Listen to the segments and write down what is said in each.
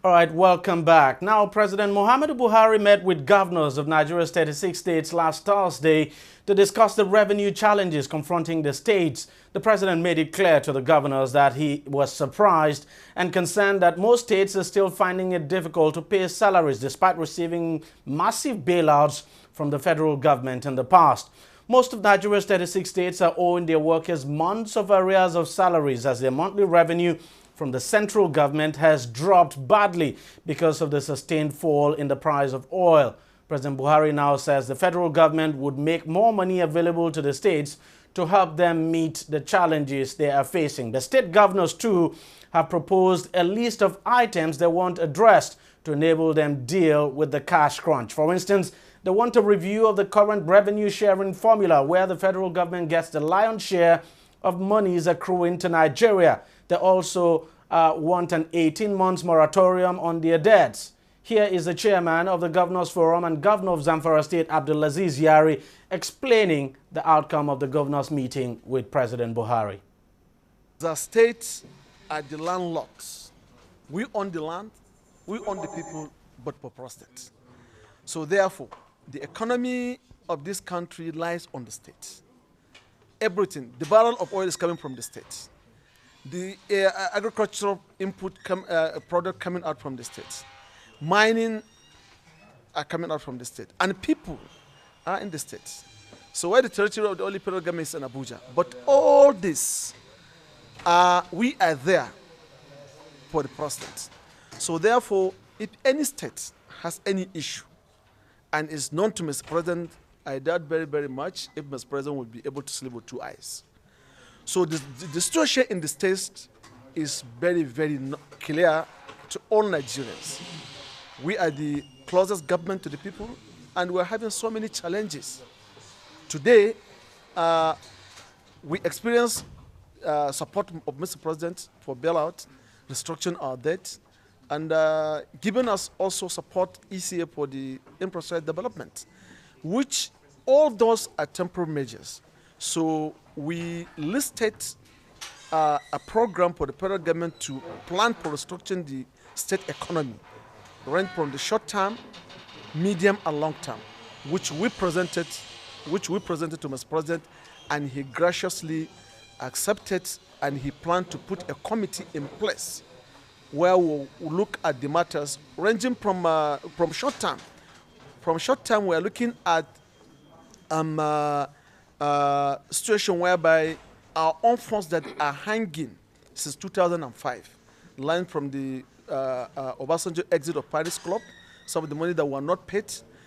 All right, welcome back. Now, President Muhammadu Buhari met with governors of Nigeria's 36 states last Thursday to discuss the revenue challenges confronting the states. The president made it clear to the governors that he was surprised and concerned that most states are still finding it difficult to pay salaries despite receiving massive bailouts from the federal government in the past. Most of Nigeria's 36 states are owing their workers months of arrears of salaries as their monthly revenue from the central government has dropped badly because of the sustained fall in the price of oil. President Buhari now says the federal government would make more money available to the states to help them meet the challenges they are facing. The state governors, too, have proposed a list of items they want addressed to enable them deal with the cash crunch. For instance, they want a review of the current revenue sharing formula where the federal government gets the lion's share of monies accruing to Nigeria. They also want an 18 months moratorium on their debts. Here is the chairman of the Governors Forum and Governor of Zamfara State, Abdulaziz Yari, explaining the outcome of the governors' meeting with President Buhari. The states are the landlords. We own the land, we own the people, but for prostate. So therefore, the economy of this country lies on the states. Everything, the barrel of oil is coming from the states. The agricultural input product coming out from the states. Mining are coming out from the state. And people are in the states. So where the territory of the only federal government is in Abuja. But all this, we are there for the president. So therefore, if any state has any issue and is known to Mr. President, I doubt very, very much if Mr. President will be able to sleep with two eyes. So the situation in the states is very, very clear to all Nigerians. We are the closest government to the people, and we're having so many challenges. Today, we experience support of Mr. President for bailout, restructuring our debt, and giving us also support ECA for the infrastructure development, which all those are temporary measures. So we listed a program for the federal government to plan for restructuring the state economy, ranging from the short term, medium, and long term, which we presented to Mr. President, and he graciously accepted, and he planned to put a committee in place where we'll look at the matters ranging from short term. From short term, we are looking at situation whereby our own funds that are hanging since 2005, line from the Obasanjo exit of Paris Club, some of the money that were not paid,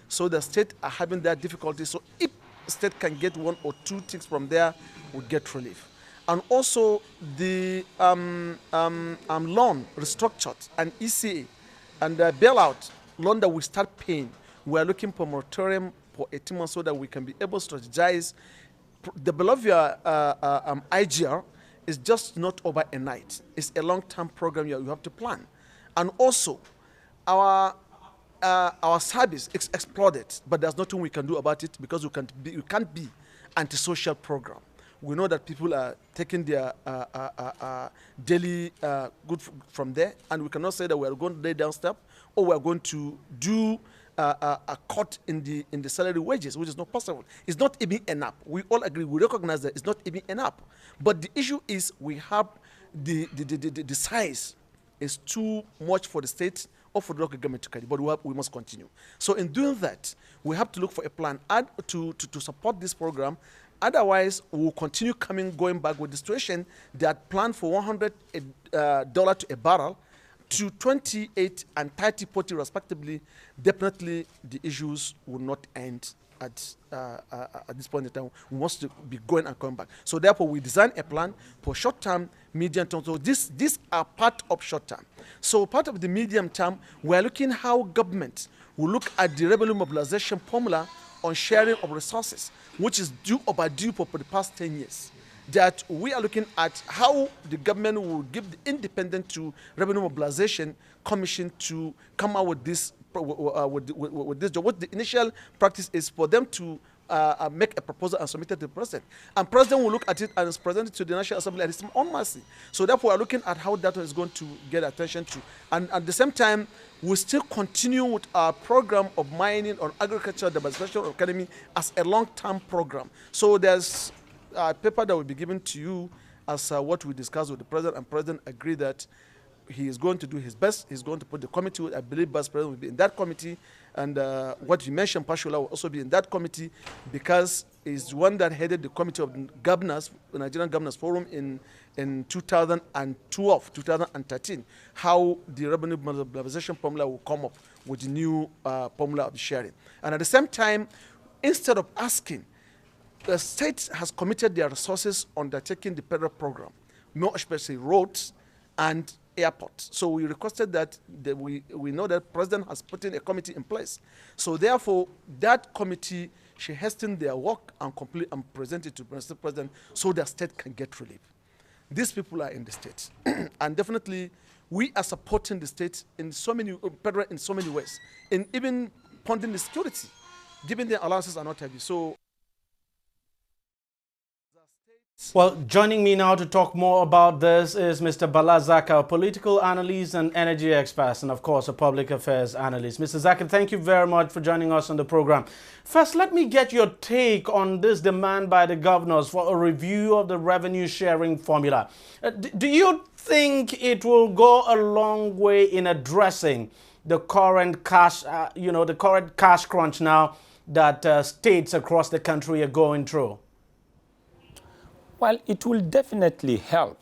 so the state are having that difficulty. So if the state can get one or two things from there, we get relief. And also the loan restructured and ECA and the bailout loan that we start paying, we are looking for moratorium for 18 months so that we can be able to strategize. The Belovia IGR is just not over a night. It's a long-term program you have to plan. And also, our service is exploded, but there's nothing we can do about it because we can't be anti-social program. We know that people are taking their daily good from there, and we cannot say that we are going to lay down step or we are going to do a cut in the salary wages, which is not possible. It's not even enough. We all agree, we recognize that it's not even enough. But the issue is we have the size is too much for the state or for the local government to carry, but we must continue. So in doing that, we have to look for a plan to support this program. Otherwise, we'll continue going back with the situation that planned for $100 to a barrel to 28 and 30, 40 respectively. Definitely the issues will not end at this point in time. We must be going and coming back. So therefore, we design a plan for short term, medium term. So these are part of short term. So part of the medium term, we're looking how government will look at the revenue mobilization formula on sharing of resources, which is overdue for the past 10 years. That we are looking at how the government will give the independent to revenue mobilization commission to come out with this with this job. What the initial practice is for them to make a proposal and submit it to the president. And president will look at it and is presented to the National Assembly at his own mercy. So therefore, we're looking at how that is going to get attention to. And at the same time, we still continue with our program of mining on agriculture, diversification of economy as a long-term program. So there's a paper that will be given to you as what we discussed with the president, and president agreed that he is going to do his best. He's going to put the committee. I believe Vice President will be in that committee, and what you mentioned, Pashola, will also be in that committee because he's one that headed the committee of governors, the Nigerian Governors Forum in 2012, 2013, how the revenue mobilization formula will come up with the new formula of sharing. And at the same time, instead of asking, the state has committed their resources on undertaking the federal program, more especially roads and airports. So we requested that we know that President has put in a committee in place. So therefore, that committee should hasten their work and complete and present it to Mr. President so the state can get relief. These people are in the state. And definitely, we are supporting the state in so many, federal in so many ways, in even funding the security, giving them allowances and what have you. So, well, joining me now to talk more about this is Mr. Bala Zaka, a political analyst and energy expert, and of course a public affairs analyst. Mr. Zaka, thank you very much for joining us on the program. First, let me get your take on this demand by the governors for a review of the revenue sharing formula. Do you think it will go a long way in addressing the current cash, the current cash crunch now that states across the country are going through? Well, it will definitely help,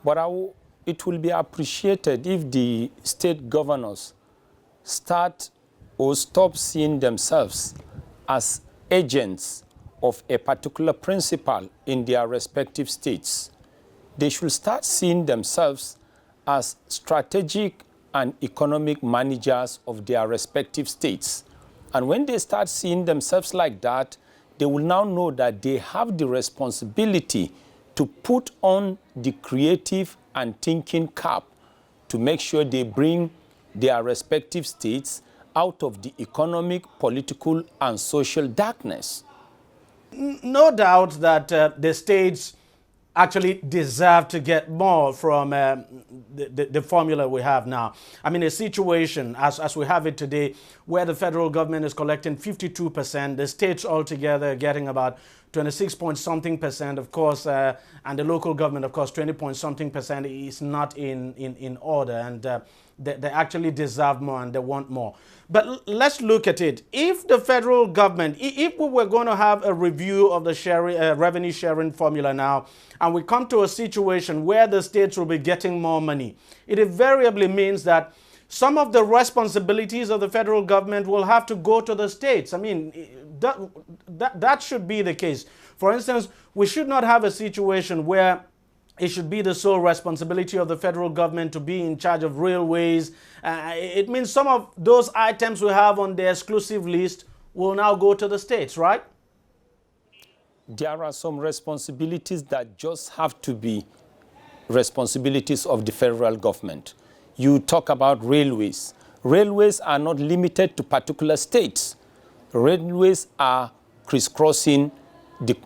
but it will be appreciated if the state governors start or stop seeing themselves as agents of a particular principle in their respective states. They should start seeing themselves as strategic and economic managers of their respective states. And when they start seeing themselves like that, they will now know that they have the responsibility to put on the creative and thinking cap to make sure they bring their respective states out of the economic, political, and social darkness. No doubt that the states actually deserve to get more from the formula we have now. I mean, a situation as we have it today where the federal government is collecting 52%, the states altogether are getting about 26-point-something%, of course, and the local government, of course, 20-point-something% is not in order, and they actually deserve more and they want more. But let's look at it. If the federal government, if we were going to have a review of the revenue sharing formula now, and we come to a situation where the states will be getting more money, it invariably means that some of the responsibilities of the federal government will have to go to the states. I mean, that should be the case. For instance, we should not have a situation where it should be the sole responsibility of the federal government to be in charge of railways. It means some of those items we have on the exclusive list will now go to the states, right? There are some responsibilities that just have to be responsibilities of the federal government. You talk about railways. Railways are not limited to particular states. Railways are crisscrossing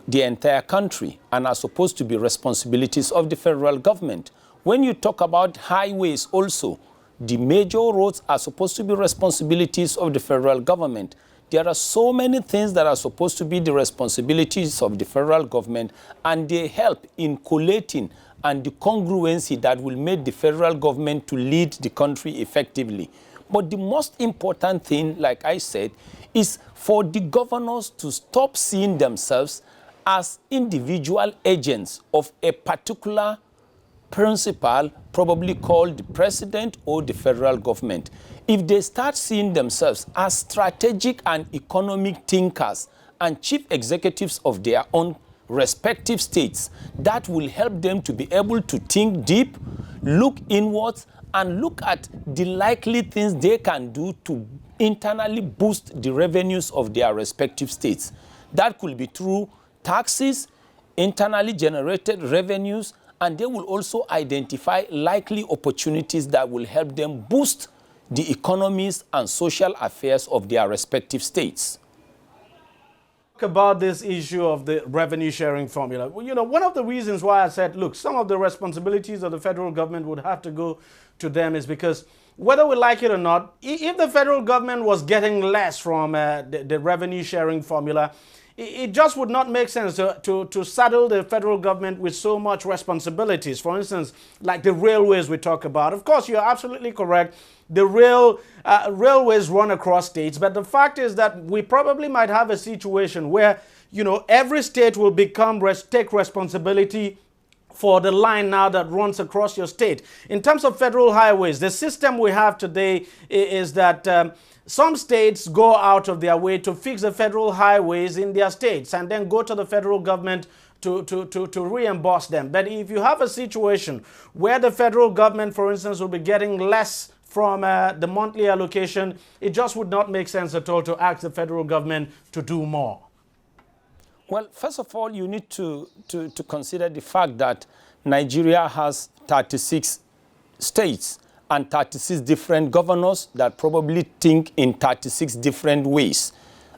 the entire country and are supposed to be responsibilities of the federal government. When you talk about highways also, the major roads are supposed to be responsibilities of the federal government. There are so many things that are supposed to be the responsibilities of the federal government, and they help in collating and the congruency that will make the federal government to lead the country effectively. But the most important thing, like I said, is for the governors to stop seeing themselves as individual agents of a particular principal, probably called the president or the federal government. If they start seeing themselves as strategic and economic thinkers and chief executives of their own respective states, that will help them to be able to think deep, look inwards, and look at the likely things they can do to internally boost the revenues of their respective states. That could be through taxes, internally generated revenues, and they will also identify likely opportunities that will help them boost the economies and social affairs of their respective states. about this issue of the revenue sharing formula. Well, you know, one of the reasons why I said, look, some of the responsibilities of the federal government would have to go to them is because whether we like it or not, if the federal government was getting less from the revenue sharing formula, it just would not make sense to saddle the federal government with so much responsibilities. For instance, like the railways we talk about. Of course, you're absolutely correct. The railways run across states, but the fact is that we probably might have a situation where, you know, every state will take responsibility for the line now that runs across your state. In terms of federal highways, the system we have today is that some states go out of their way to fix the federal highways in their states and then go to the federal government to reimburse them. But if you have a situation where the federal government, for instance, will be getting less from the monthly allocation, it just would not make sense at all to ask the federal government to do more. Well, first of all, you need to consider the fact that Nigeria has 36 states and 36 different governors that probably think in 36 different ways.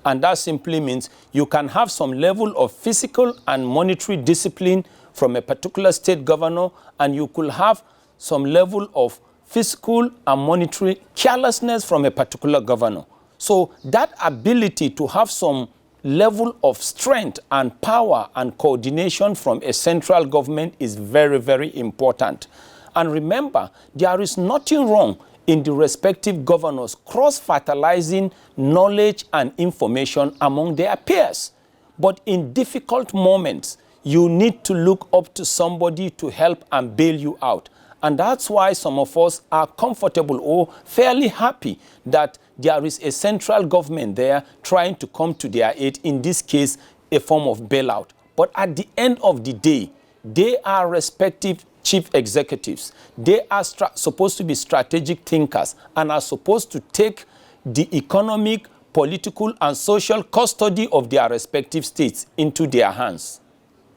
And that simply means you can have some level of physical and monetary discipline from a particular state governor, and you could have some level of physical and monetary carelessness from a particular governor. So that ability to have some level of strength and power and coordination from a central government is very, very important. And remember, there is nothing wrong in the respective governors cross-fertilizing knowledge and information among their peers. But in difficult moments, you need to look up to somebody to help and bail you out. And that's why some of us are comfortable or fairly happy that there is a central government there trying to come to their aid, in this case, a form of bailout. But at the end of the day, they are respective chief executives. They are supposed to be strategic thinkers and are supposed to take the economic, political, and social custody of their respective states into their hands.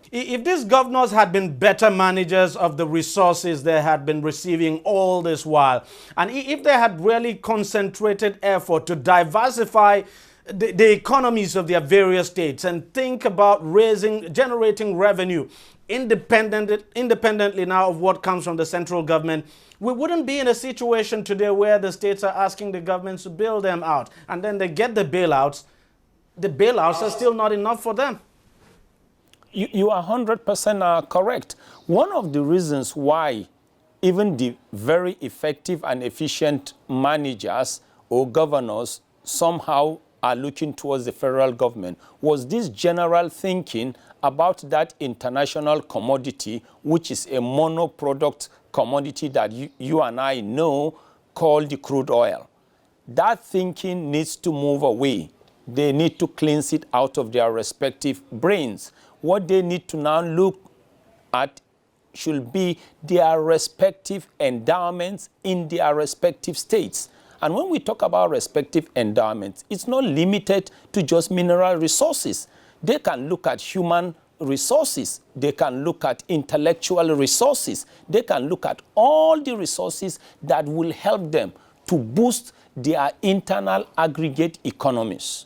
If these governors had been better managers of the resources they had been receiving all this while, and if they had really concentrated effort to diversify the economies of their various states and think about generating revenue independently now of what comes from the central government, we wouldn't be in a situation today where the states are asking the governments to bail them out. And then they get the bailouts. The bailouts are still not enough for them. You are 100% correct. One of the reasons why even the very effective and efficient managers or governors somehow are looking towards the federal government was this general thinking about that international commodity, which is a monoproduct commodity that you and I know called the crude oil. That thinking needs to move away. They need to cleanse it out of their respective brains. What they need to now look at should be their respective endowments in their respective states. And when we talk about respective endowments, it's not limited to just mineral resources. They can look at human resources. They can look at intellectual resources. They can look at all the resources that will help them to boost their internal aggregate economies.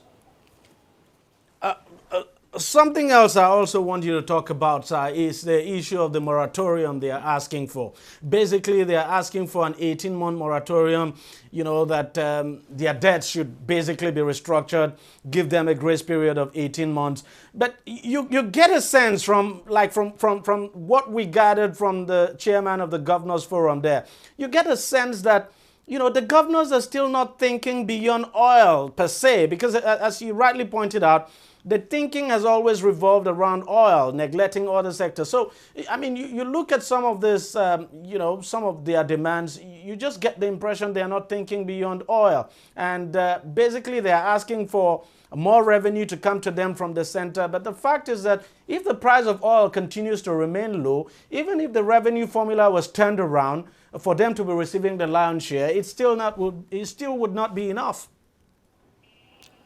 Something else I also want you to talk about, sir, is the issue of the moratorium they are asking for. Basically, they are asking for an 18-month moratorium, you know, that their debts should basically be restructured, give them a grace period of 18 months. But you get a sense from what we gathered from the chairman of the Governors Forum there. You get a sense that, you know, the governors are still not thinking beyond oil per se, because as you rightly pointed out, the thinking has always revolved around oil, neglecting other sectors. So, I mean, you look at some of this, you know, some of their demands, you just get the impression they are not thinking beyond oil. And basically, they are asking for more revenue to come to them from the center. But the fact is that if the price of oil continues to remain low, even if the revenue formula was turned around for them to be receiving the lion's share, it still would not be enough.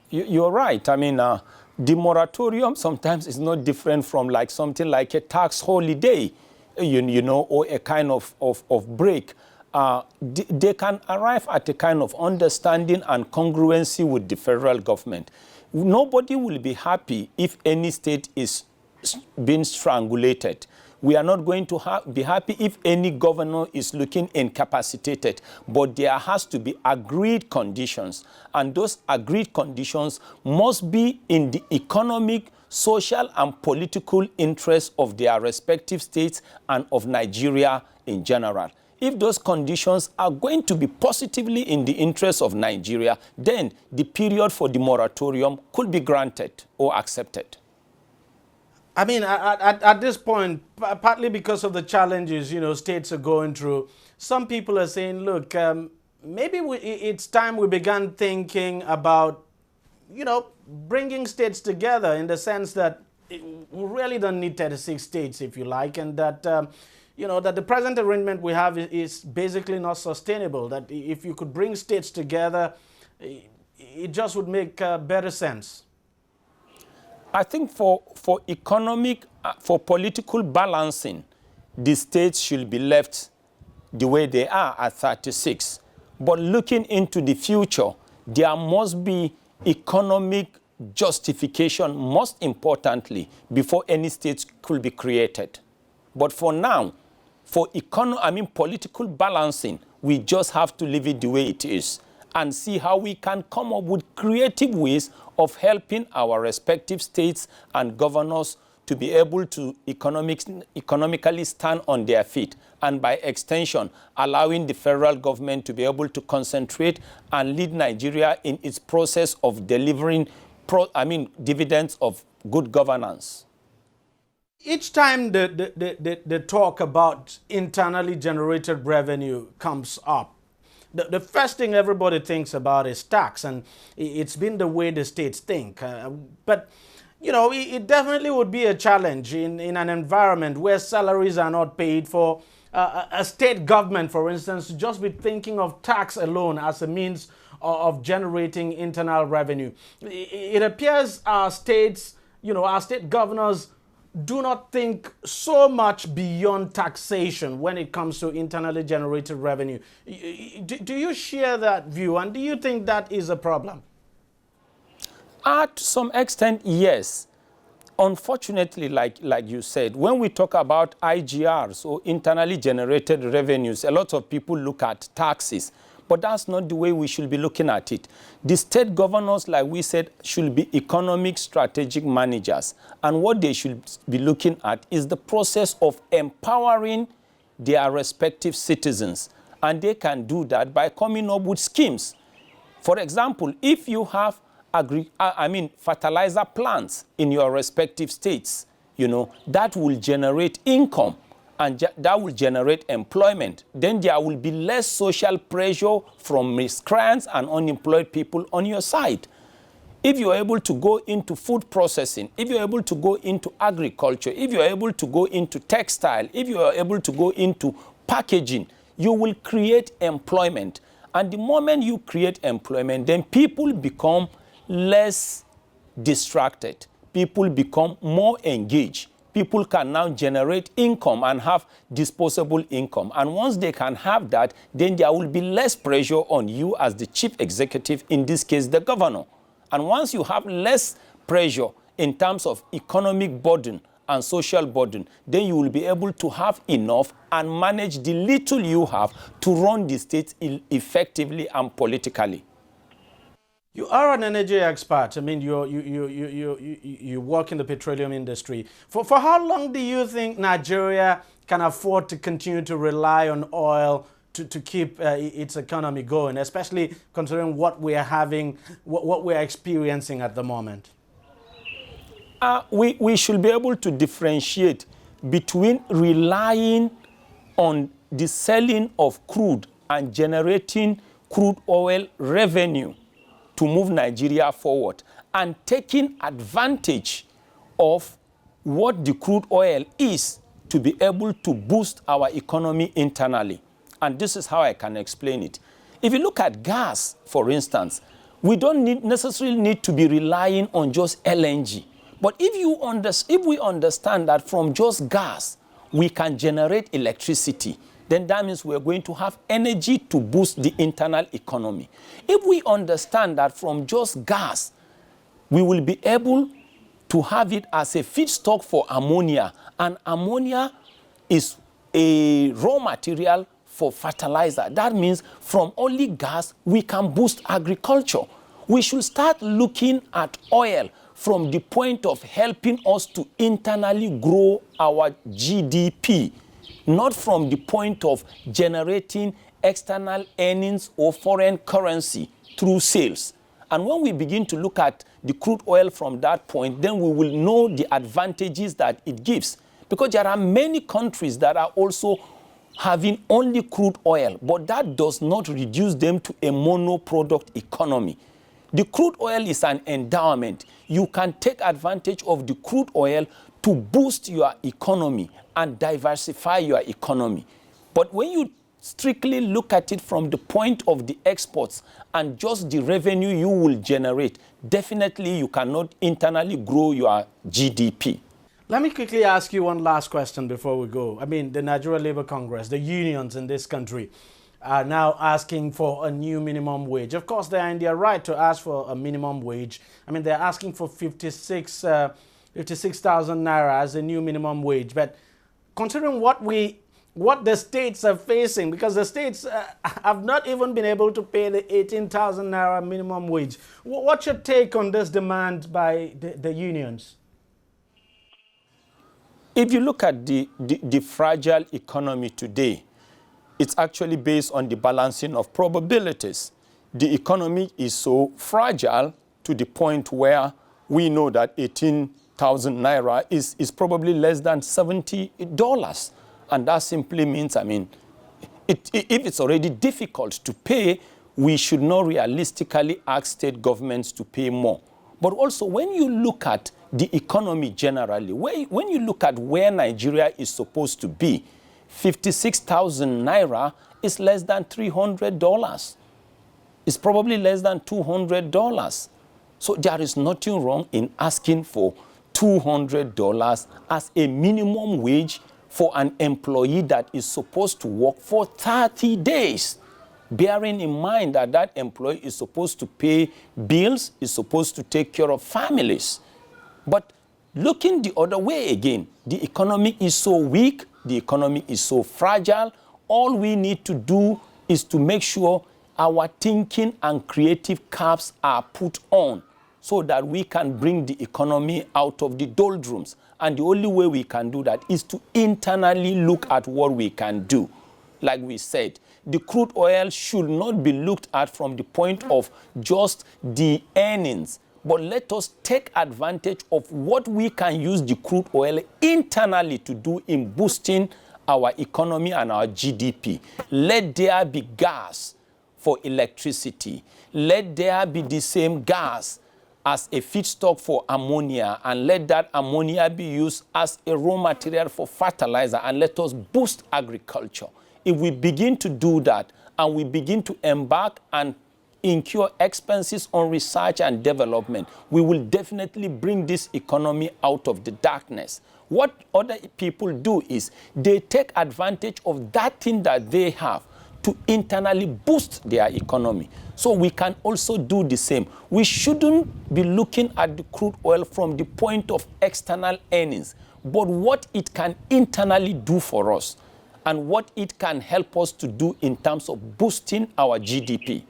You're right. I mean, the moratorium sometimes is not different from like something like a tax holiday, you know, or a kind of break. they can arrive at a kind of understanding and congruency with the federal government. Nobody will be happy if any state is being strangulated. We are not going to be happy if any governor is looking incapacitated, but there has to be agreed conditions, and those agreed conditions must be in the economic, social, and political interests of their respective states and of Nigeria in general. If those conditions are going to be positively in the interest of Nigeria, then the period for the moratorium could be granted or accepted. I mean, at this point, partly because of the challenges, states are going through, some people are saying, look, maybe it's time we began thinking about, bringing states together, in the sense that we really don't need 36 states, if you like, and that, that the present arrangement we have is basically not sustainable, that if you could bring states together, it just would make better sense. I think for political balancing, the states should be left the way they are at 36. But looking into the future, there must be economic justification, most importantly, before any states could be created. But for now, for political balancing, we just have to leave it the way it is and see how we can come up with creative ways of helping our respective states and governors to be able to economically stand on their feet, and by extension, allowing the federal government to be able to concentrate and lead Nigeria in its process of delivering dividends of good governance. Each time the talk about internally generated revenue comes up, the first thing everybody thinks about is tax, and it's been the way the states think. But, it definitely would be a challenge in an environment where salaries are not paid for. A state government, for instance, to just be thinking of tax alone as a means of generating internal revenue. It appears our states, our state governors do not think so much beyond taxation when it comes to internally generated revenue. Do you share that view, and do you think that is a problem? To some extent, yes. Unfortunately, like you said, when we talk about IGRs, or internally generated revenues, a lot of people look at taxes. But that's not the way we should be looking at it. The state governors, like we said, should be economic strategic managers. And what they should be looking at is the process of empowering their respective citizens. And they can do that by coming up with schemes. For example, if you have fertilizer plants in your respective states, that will generate income. And that will generate employment. Then there will be less social pressure from miscreants and unemployed people on your side. If you're able to go into food processing, if you're able to go into agriculture, if you're able to go into textile, if you are able to go into packaging, you will create employment. And the moment you create employment, then people become less distracted. People become more engaged. People can now generate income and have disposable income. And once they can have that, then there will be less pressure on you as the chief executive, in this case, the governor. And once you have less pressure in terms of economic burden and social burden, then you will be able to have enough and manage the little you have to run the state effectively and politically. You are an energy expert. I mean, you work in the petroleum industry. For how long do you think Nigeria can afford to continue to rely on oil to keep its economy going, especially considering what we are having, what we are experiencing at the moment? We should be able to differentiate between relying on the selling of crude and generating crude oil revenue to move Nigeria forward, and taking advantage of what the crude oil is to be able to boost our economy internally. And this is how I can explain it. If you look at gas, for instance, we don't necessarily need to be relying on just LNG. But if we understand that from just gas, we can generate electricity, then that means we're going to have energy to boost the internal economy. If we understand that from just gas, we will be able to have it as a feedstock for ammonia, and ammonia is a raw material for fertilizer. That means from only gas, we can boost agriculture. We should start looking at oil from the point of helping us to internally grow our GDP, not from the point of generating external earnings or foreign currency through sales. And when we begin to look at the crude oil from that point, then we will know the advantages that it gives. Because there are many countries that are also having only crude oil, but that does not reduce them to a mono-product economy. The crude oil is an endowment. You can take advantage of the crude oil to boost your economy and diversify your economy. But when you strictly look at it from the point of the exports and just the revenue you will generate, definitely you cannot internally grow your GDP. Let me quickly ask you one last question before we go. I mean, the Nigerian Labour Congress, the unions in this country, are now asking for a new minimum wage. Of course, they are in their right to ask for a minimum wage. I mean, they're asking for 56,000 naira as a new minimum wage. But considering what the states are facing, because the states have not even been able to pay the 18,000 naira minimum wage. What's your take on this demand by the unions? If you look at the fragile economy today, it's actually based on the balancing of probabilities. The economy is so fragile to the point where we know that 18,000 naira is probably less than $70. And that simply means, I mean, if it's already difficult to pay, we should not realistically ask state governments to pay more. But also, when you look at the economy generally, when you look at where Nigeria is supposed to be, 56,000 naira is less than $300. It's probably less than $200. So there is nothing wrong in asking for $200 as a minimum wage for an employee that is supposed to work for 30 days. Bearing in mind that that employee is supposed to pay bills, is supposed to take care of families. But looking the other way again, the economy is so weak, the economy is so fragile. All we need to do is to make sure our thinking and creative caps are put on so that we can bring the economy out of the doldrums. And the only way we can do that is to internally look at what we can do. Like we said, the crude oil should not be looked at from the point of just the earnings, but let us take advantage of what we can use the crude oil internally to do in boosting our economy and our GDP. Let there be gas for electricity. Let there be the same gas as a feedstock for ammonia, and let that ammonia be used as a raw material for fertilizer, and let us boost agriculture. If we begin to do that and we begin to embark and incur expenses on research and development, we will definitely bring this economy out of the darkness. What other people do is they take advantage of that thing that they have to internally boost their economy. So we can also do the same. We shouldn't be looking at the crude oil from the point of external earnings, but what it can internally do for us and what it can help us to do in terms of boosting our GDP.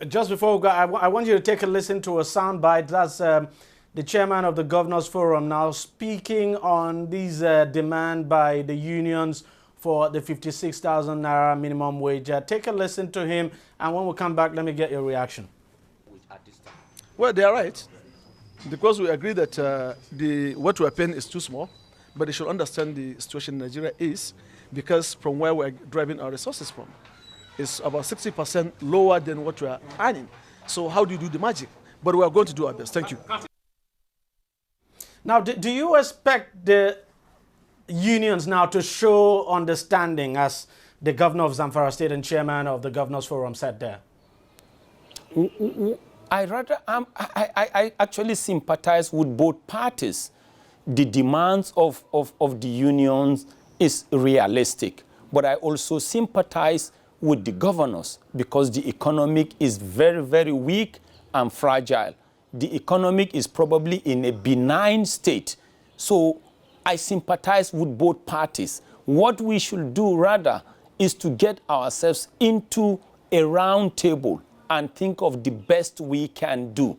Just before we go, I want you to take a listen to a soundbite. That's the chairman of the Governors Forum now speaking on these demand by the unions for the 56,000 naira minimum wage. Take a listen to him, and when we come back, let me get your reaction. Well, they are right, because we agree that what we are paying is too small, but they should understand the situation Nigeria is, because from where we are driving our resources from, it's about 60% lower than what we are earning. So how do you do the magic? But we are going to do our best. Thank you. Now, do you expect the unions now to show understanding, as the governor of Zamfara State and chairman of the Governors Forum said there? I actually sympathize with both parties. The demands of the unions is realistic. But I also sympathize with the governors because the economic is very, very weak and fragile. The economic is probably in a benign state. So I sympathize with both parties. What we should do rather is to get ourselves into a round table and think of the best we can do.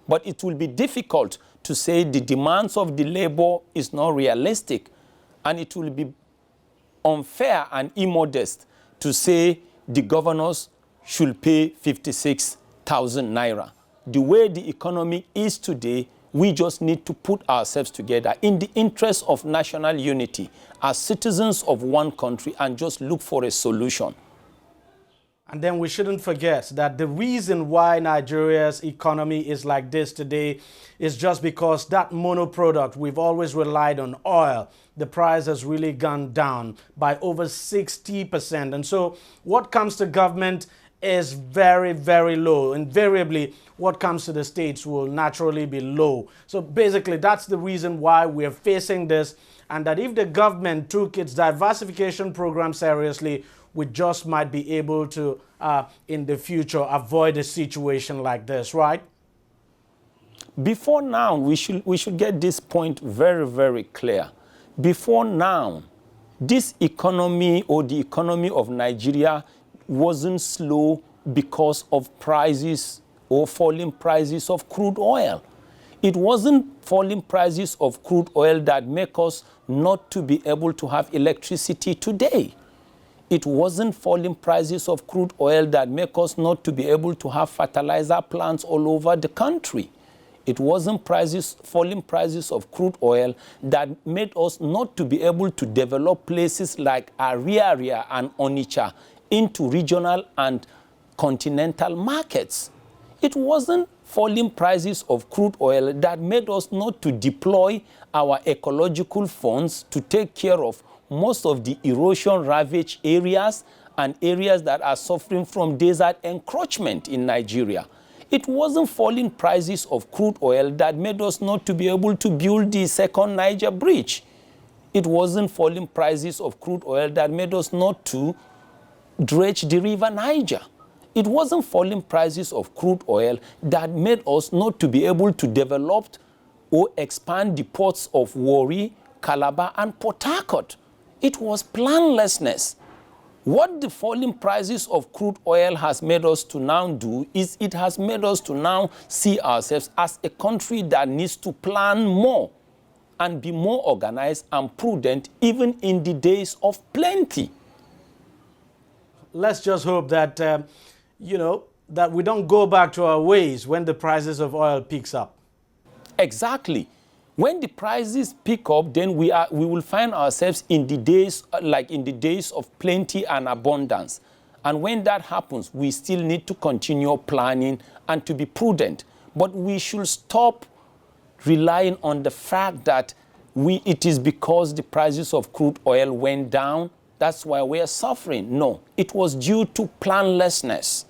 But it will be difficult to say the demands of the labor is not realistic, and it will be unfair and immodest to say the governors should pay 56,000 naira. The way the economy is today, we just need to put ourselves together in the interest of national unity as citizens of one country and just look for a solution. And then we shouldn't forget that the reason why Nigeria's economy is like this today is just because that monoproduct we've always relied on, oil, the price has really gone down by over 60%. And so what comes to government is very, very low. Invariably, what comes to the states will naturally be low. So basically, that's the reason why we're facing this, and that if the government took its diversification program seriously, we just might be able to, in the future, avoid a situation like this, right? Before now, we should get this point very, very clear. Before now, this economy or the economy of Nigeria wasn't slow because of prices or falling prices of crude oil. It wasn't falling prices of crude oil that make us not to be able to have electricity today. It wasn't falling prices of crude oil that make us not to be able to have fertilizer plants all over the country. It wasn't falling prices of crude oil that made us not to be able to develop places like Ariaria and Onitsha into regional and continental markets. It wasn't falling prices of crude oil that made us not to deploy our ecological funds to take care of most of the erosion-ravaged areas and areas that are suffering from desert encroachment in Nigeria. It wasn't falling prices of crude oil that made us not to be able to build the second Niger bridge. It wasn't falling prices of crude oil that made us not to dredge the river Niger. It wasn't falling prices of crude oil that made us not to be able to develop or expand the ports of Warri, Calabar, and Port Harcourt. It was planlessness. What the falling prices of crude oil has made us to now do is it has made us to now see ourselves as a country that needs to plan more and be more organized and prudent even in the days of plenty. Let's just hope that, that we don't go back to our ways when the prices of oil picks up. Exactly. When the prices pick up, then we will find ourselves in the days, like in the days of plenty and abundance. And when that happens, we still need to continue planning and to be prudent. But we should stop relying on the fact that it is because the prices of crude oil went down, that's why we are suffering. No, it was due to planlessness.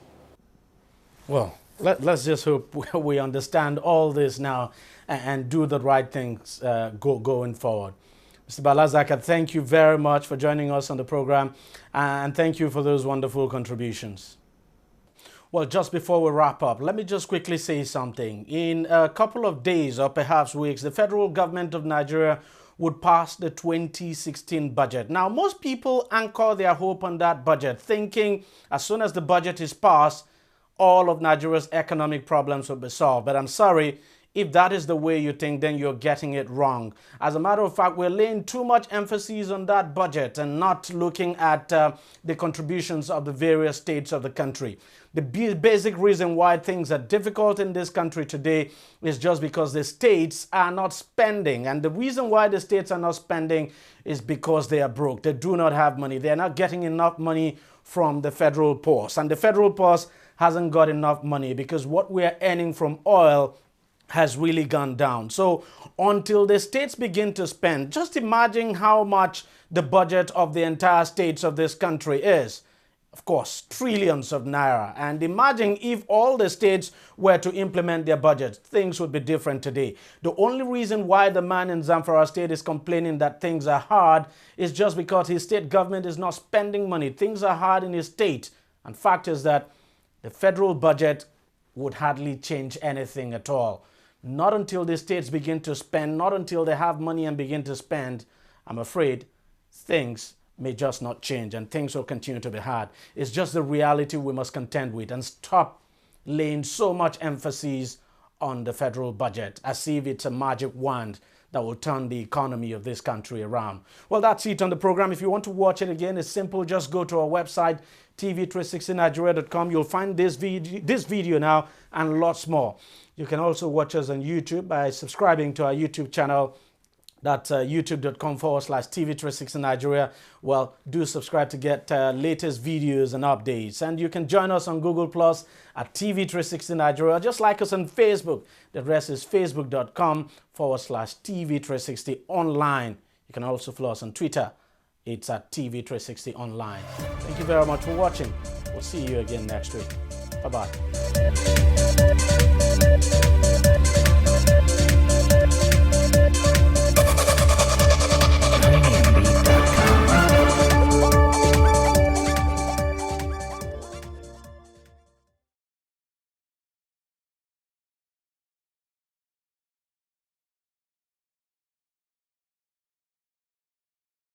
Well, let's just hope we understand all this now and do the right things going forward. Mr. Balazaka, thank you very much for joining us on the program, and thank you for those wonderful contributions. Well, just before we wrap up, let me just quickly say something. In a couple of days or perhaps weeks, the federal government of Nigeria would pass the 2016 budget. Now, most people anchor their hope on that budget, thinking as soon as the budget is passed, all of Nigeria's economic problems will be solved. But I'm sorry, if that is the way you think, then you're getting it wrong. As a matter of fact, we're laying too much emphasis on that budget and not looking at the contributions of the various states of the country. The basic reason why things are difficult in this country today is just because the states are not spending. And the reason why the states are not spending is because they are broke. They do not have money. They're not getting enough money from the federal purse. And the federal purse hasn't got enough money because what we're earning from oil has really gone down. So until the states begin to spend, just imagine how much the budget of the entire states of this country is. Of course, trillions of naira. And imagine if all the states were to implement their budgets, things would be different today. The only reason why the man in Zamfara state is complaining that things are hard is just because his state government is not spending money. Things are hard in his state. And fact is that the federal budget would hardly change anything at all. Not until the states begin to spend, not until they have money and begin to spend, I'm afraid things may just not change and things will continue to be hard. It's just the reality we must contend with and stop laying so much emphasis on the federal budget as if it's a magic wand that will turn the economy of this country around. Well, that's it on the program. If you want to watch it again, it's simple. Just go to our website, TV360Nigeria.com. You'll find this video now and lots more. You can also watch us on YouTube by subscribing to our YouTube channel. That's youtube.com/TV360Nigeria. Well, do subscribe to get latest videos and updates. And you can join us on Google Plus at TV360Nigeria. Just like us on Facebook. The address is facebook.com/TV360 online. You can also follow us on Twitter. It's at TV360 online. Thank you very much for watching. We'll see you again next week. Bye-bye.